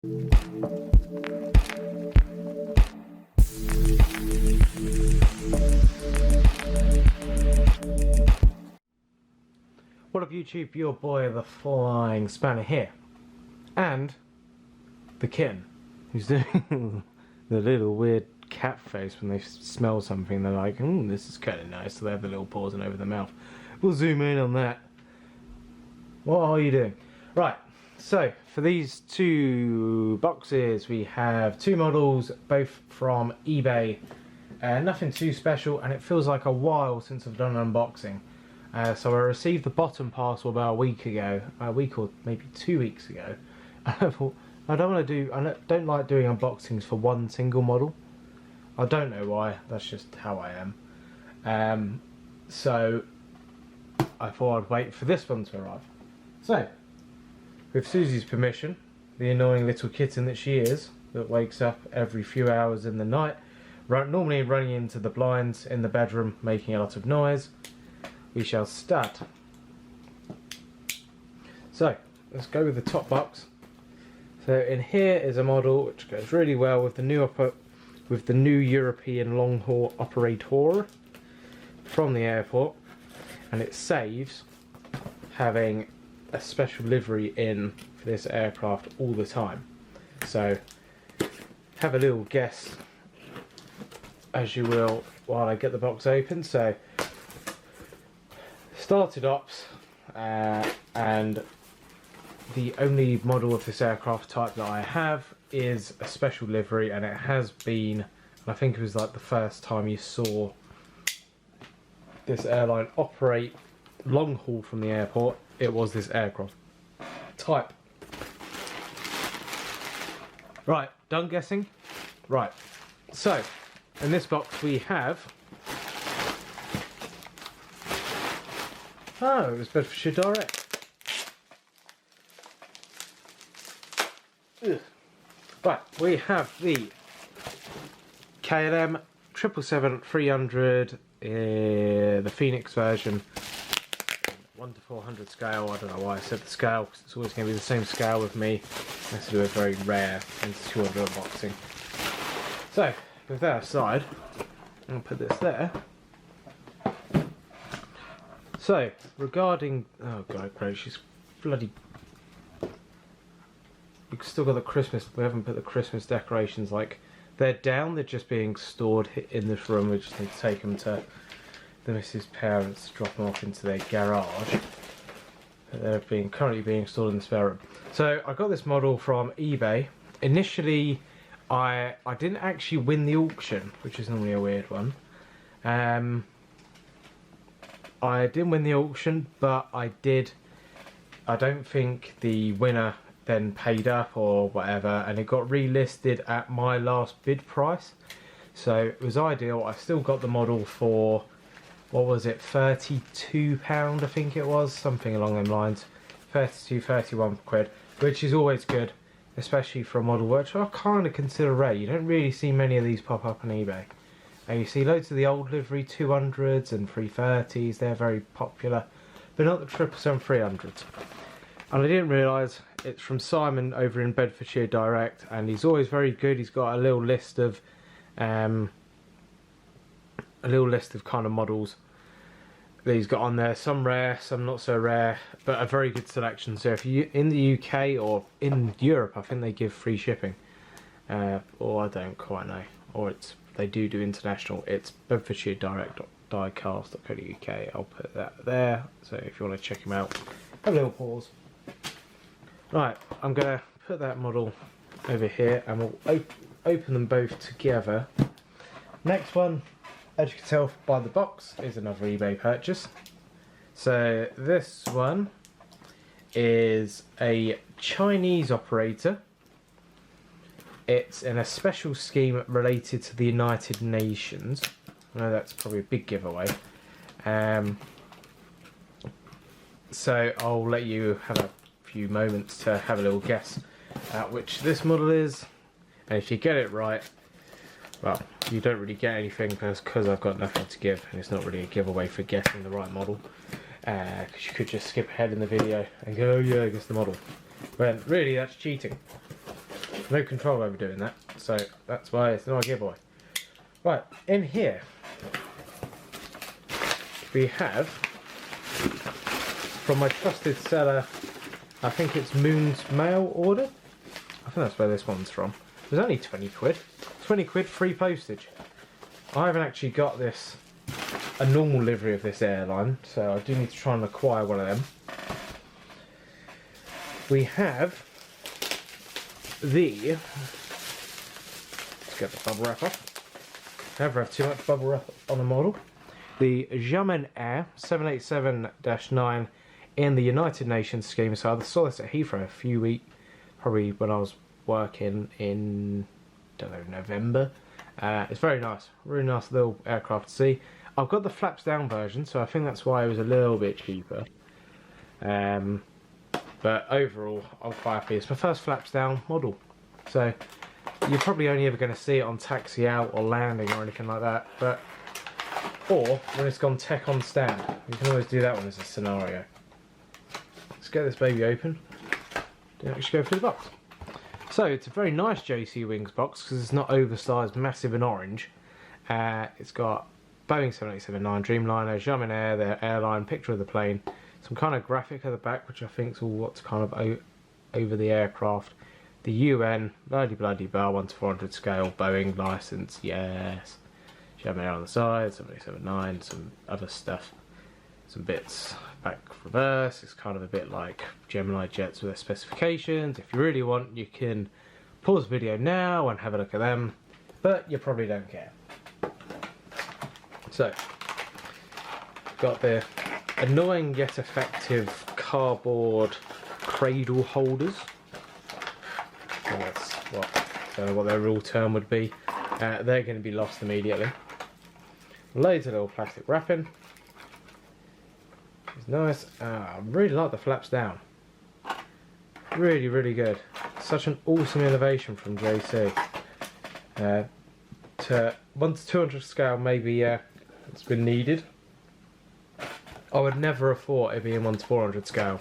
What up YouTube, your boy the Flying Spanner here, and the kitten, who's doing the little weird cat face when they smell something. They're like, this is kind of nice, so they have the little paws and over the mouth. We'll zoom in on that. What are you doing? Right, so for these two boxes we have two models, both from eBay. Nothing too special, and it feels like a while since I've done an unboxing. So I received the bottom parcel about a week or maybe 2 weeks ago. I thought, I don't like doing unboxings for one single model. I don't know why, that's just how I am. So I thought I'd wait for this one to arrive. So, with Susie's permission, the annoying little kitten that she is, that wakes up every few hours in the night, normally running into the blinds in the bedroom, making a lot of noise, we shall start. So let's go with the top box. So in here is a model which goes really well with the new European long haul operator from the airport, and it saves having a special livery in for this aircraft all the time. So have a little guess as you will while I get the box open. So started ops, and the only model of this aircraft type that I have is a special livery, and it has been, I think it was like the first time you saw this airline operate long haul from the airport, it was this aircraft type. Right, done guessing? Right, so in this box we have, oh, it was Bedfordshire Direct. Ugh. Right, we have the KLM 777-300, the Phoenix version, 1 to 400 scale. I don't know why I said the scale, because it's always going to be the same scale with me. Has to do a very rare into 200 unboxing. So, with that aside, I'll put this there. So, regarding, oh god, great, she's bloody, we've still got the Christmas, we haven't put the Christmas decorations, like, they're down, they're just being stored in this room. We just need to take them to the missus' parents to drop them off into their garage. They're currently being stored in the spare room. So, I got this model from eBay. Initially, I didn't actually win the auction, which is normally a weird one. I didn't win the auction, but I don't think the winner then paid up or whatever, and it got relisted at my last bid price. So it was ideal. I still got the model for, what was it, £32 I think it was, something along them lines. 32, 31 quid, which is always good, especially for a model which I kind of consider rare. You don't really see many of these pop up on eBay. You see loads of the old livery 200s and 330s, they're very popular, but not the 777-300s. And I didn't realise it's from Simon over in Bedfordshire Direct, and he's always very good. He's got a little list of kind of models that he's got on there. Some rare, some not so rare, but a very good selection. So if you in the UK or in Europe, I think they give free shipping, or I don't quite know, or they do international. It's Bedfordshire Direct diecast.co.uk. I'll put that there, so if you want to check them out, have a little pause. Right, I'm going to put that model over here, and we'll open them both together. Next one, as you can tell by the box, is another eBay purchase. So this one is a Chinese operator. It's in a special scheme related to the United Nations. I know that's probably a big giveaway. So I'll let you have a few moments to have a little guess at which this model is. And if you get it right, well, you don't really get anything because I've got nothing to give, and it's not really a giveaway for guessing the right model. Because you could just skip ahead in the video and go, oh yeah, I guess the model. But really, that's cheating. no control over doing that, so that's why it's not a giveaway. Right, in here we have, from my trusted seller, I think it's Moon's Mail order. I think that's where this one's from. It was only 20 quid. 20 quid free postage. I haven't actually got this, a normal livery of this airline, so I do need to try and acquire one of them. We have the, let's get the bubble wrap off. Never have too much bubble wrap on a model. The Jamais Air 787-9 in the United Nations scheme. So I saw this at Heathrow a few weeks, probably when I was working in, don't know, November. It's very nice, really nice little aircraft to see. I've got the flaps down version, so I think that's why it was a little bit cheaper. But overall, I'm quite happy. It's my first flaps down model, so you're probably only ever going to see it on taxi out or landing or anything like that. But or when it's gone tech on stand, you can always do that one as a scenario. Let's get this baby open. Didn't actually go through the box. So it's a very nice JC Wings box because it's not oversized, massive and orange. It's got Boeing 787-9 Dreamliner, Jamais Air, their airline, picture of the plane, some kind of graphic at the back, which I think is all what's kind of over the aircraft. The UN, bloody blah, 1:400 scale, Boeing license, yes. Jamais Air on the side, 787-9, some other stuff, some bits back reverse. It's kind of a bit like Gemini jets with their specifications. If you really want, you can pause the video now and have a look at them, but you probably don't care. So, got the annoying yet effective cardboard cradle holders. And that's what, I don't know what their real term would be. They're going to be lost immediately. Loads of little plastic wrapping. It's nice. I really like the flaps down. Really, really good. Such an awesome innovation from JC. To 1:200 scale, maybe it's been needed. I would never have thought it'd be in 1:400 scale.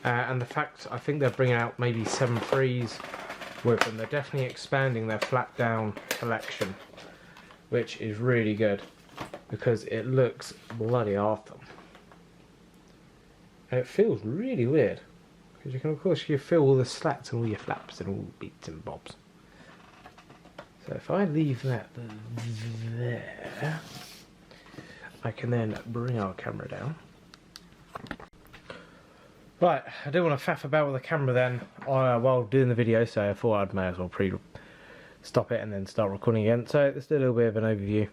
And the fact, I think they're bringing out maybe 7.3s with them. They're definitely expanding their flat down collection, which is really good because it looks bloody awesome. And it feels really weird because you can, of course, you feel all the slats and all your flaps and all bits and bobs. So if I leave that there, I can then bring our camera down. Right, I do want to faff about with the camera then while doing the video, so I thought I may as well stop it and then start recording again. So let's do a little bit of an overview.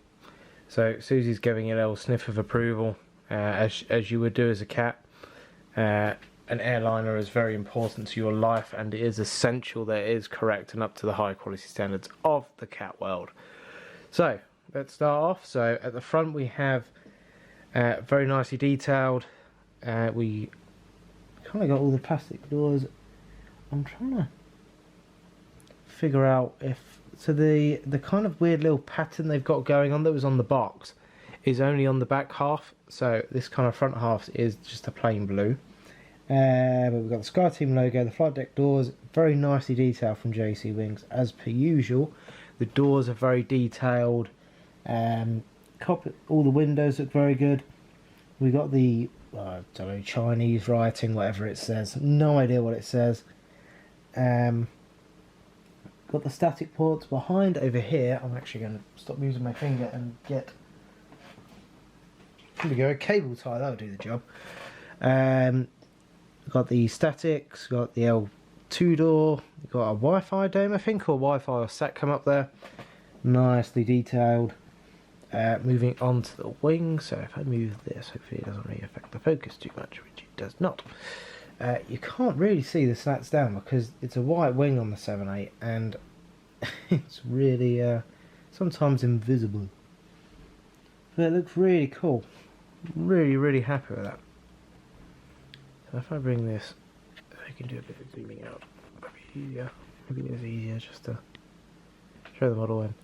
So Susie's giving it a little sniff of approval, as you would do as a cat. An airliner is very important to your life, and it is essential that it is correct and up to the high quality standards of the cat world. So let's start off. So at the front we have very nicely detailed. We kind of got all the plastic doors. I'm trying to figure out if the kind of weird little pattern they've got going on that was on the box is only on the back half. So this kind of front half is just a plain blue. But we've got the SkyTeam logo, the flight deck doors, very nicely detailed from JC Wings as per usual. The doors are very detailed. All the windows look very good. We got the I don't know, Chinese writing, whatever it says. No idea what it says. Got the static ports behind over here. I'm actually going to stop using my finger and get. Here we go, a cable tie. That'll do the job. Got the statics. Got the L2 door. Got a Wi-Fi dome, I think, or Wi-Fi or SATCOM up there. Nicely detailed. Moving on to the wing, so if I move this, hopefully it doesn't really affect the focus too much, which it does not. You can't really see the slats down because it's a white wing on the 7.8 and it's really sometimes invisible. But it looks really cool. Really, really happy with that. So if I bring this, I can do a bit of zooming out. Maybe it's easier just to show the model in.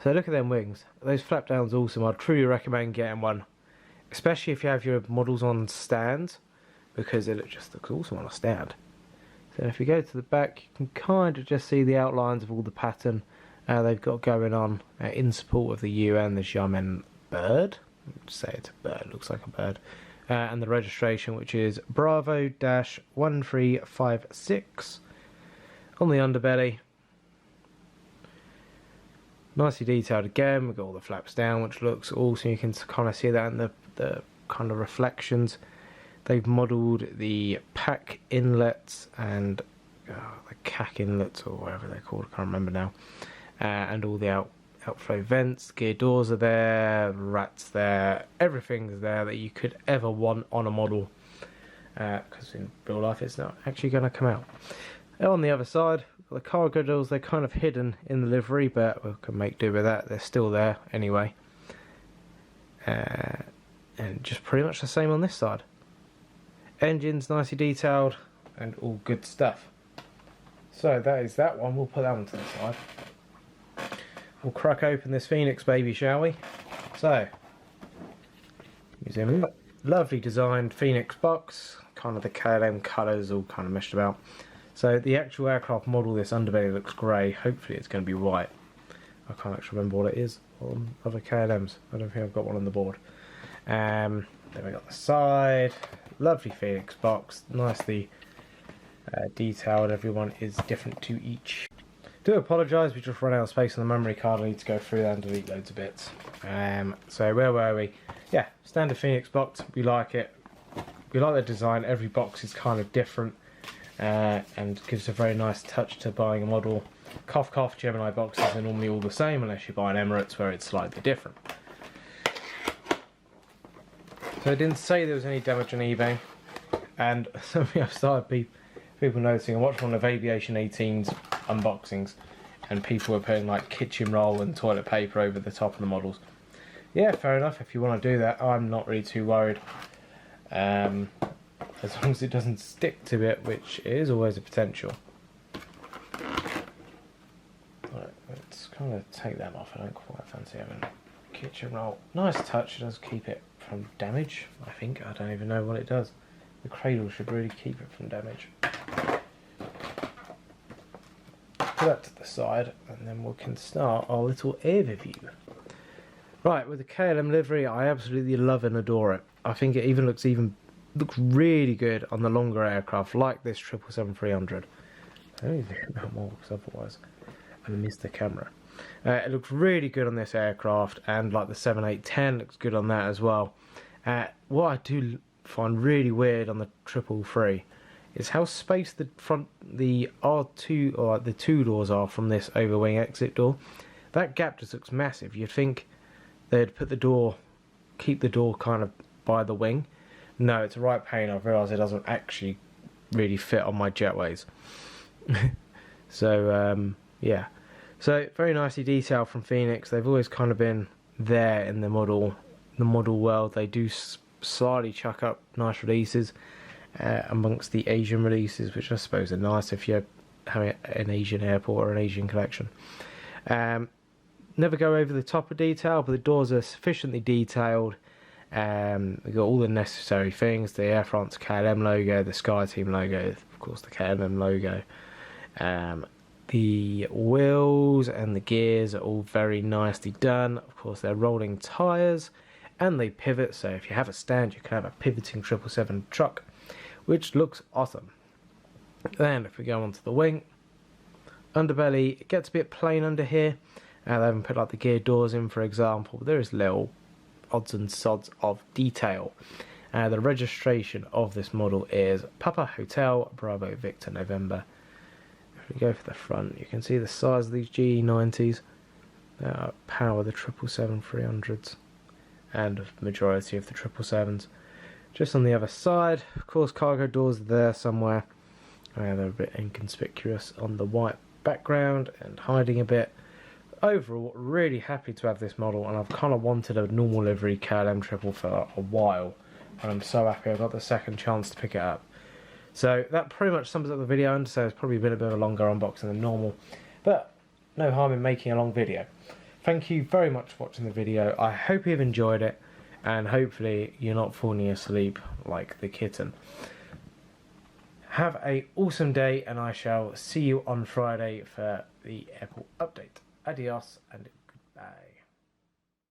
So look at them wings. Those flap downs awesome. I'd truly recommend getting one, especially if you have your models on stands, because it just looks awesome on a stand. So if you go to the back, you can kind of just see the outlines of all the pattern they've got going on in support of the UN, the Xiamen bird. Let's say it's a bird, looks like a bird. And the registration, which is Bravo-1356 on the underbelly. Nicely detailed again. We've got all the flaps down, which looks awesome. You can kind of see that in the kind of reflections. They've modelled the pack inlets and the cack inlets, or whatever they're called, I can't remember now. And all the outflow vents, gear doors are there, rats there, everything's there that you could ever want on a model. Because in real life it's not actually going to come out. On the other side, the cargo doors, they're kind of hidden in the livery, but we can make do with that. They're still there anyway. And just pretty much the same on this side. Engines nicely detailed and all good stuff. So that is that one. We'll put that one to the side. We'll crack open this Phoenix baby, shall we? So, using a lovely designed Phoenix box, kind of the KLM colours all kind of meshed about. So the actual aircraft model, this underbelly looks grey. Hopefully it's going to be white. I can't actually remember what it is on other KLMs. I don't think I've got one on the board. Then we got the side. Lovely Phoenix box, nicely detailed. Everyone is different to each. Do apologise, we just run out of space on the memory card. I need to go through that and delete loads of bits. So where were we? Yeah, standard Phoenix box. We like it. We like the design. Every box is kind of different and gives a very nice touch to buying a model. Cough cough, Gemini boxes are normally all the same unless you buy an Emirates where it's slightly different. So I didn't say there was any damage on eBay, and something I've started people noticing. I watched one of Aviation 18's unboxings, and people were putting like kitchen roll and toilet paper over the top of the models. Yeah, fair enough. If you want to do that, I'm not really too worried. As long as it doesn't stick to it, which is always a potential. Right, let's kind of take that off. I don't quite fancy having kitchen roll. Nice touch. It does keep it from damage, I think. I don't even know what it does. The cradle should really keep it from damage. Put that to the side, and then we can start our little overview. Right, with the KLM livery, I absolutely love and adore it. I think it even looks really good on the longer aircraft, like this 777-300. I don't even think about more, because otherwise I miss the camera. It looks really good on this aircraft, and like the 7810 looks good on that as well. What I do find really weird on the 333 is how spaced the R2 or the two doors are from this overwing exit door. That gap just looks massive. You'd think they'd keep the door kind of by the wing. No, it's a right pain. I've realised it doesn't actually really fit on my jetways. So yeah. So very nicely detailed from Phoenix. They've always kind of been there in the model world. They do slightly chuck up nice releases amongst the Asian releases, which I suppose are nice if you're having an Asian airport or an Asian collection. Never go over the top of detail, but the doors are sufficiently detailed. We've got all the necessary things: the Air France KLM logo, the SkyTeam logo, of course the KLM logo. The wheels and the gears are all very nicely done. Of course, they're rolling tyres and they pivot, so if you have a stand, you can have a pivoting 777 truck, which looks awesome. Then, if we go onto the wing, underbelly, it gets a bit plain under here. They haven't put like the gear doors in, for example, but there is little odds and sods of detail. The registration of this model is Papa Hotel Bravo Victor November. If we go for the front, you can see the size of these GE90s. They power the 777-300s and the majority of the 777s. Just on the other side, of course, cargo doors are there somewhere. They're a bit inconspicuous on the white background and hiding a bit. Overall, really happy to have this model, and I've kind of wanted a normal livery KLM triple for a while, and I'm so happy I got the second chance to pick it up. So that pretty much sums up the video. I understand it's probably been a bit of a longer unboxing than normal, but no harm in making a long video. Thank you very much for watching the video. I hope you've enjoyed it, and hopefully you're not falling asleep like the kitten. Have a awesome day, and I shall see you on Friday for the Apple update. Adios and goodbye.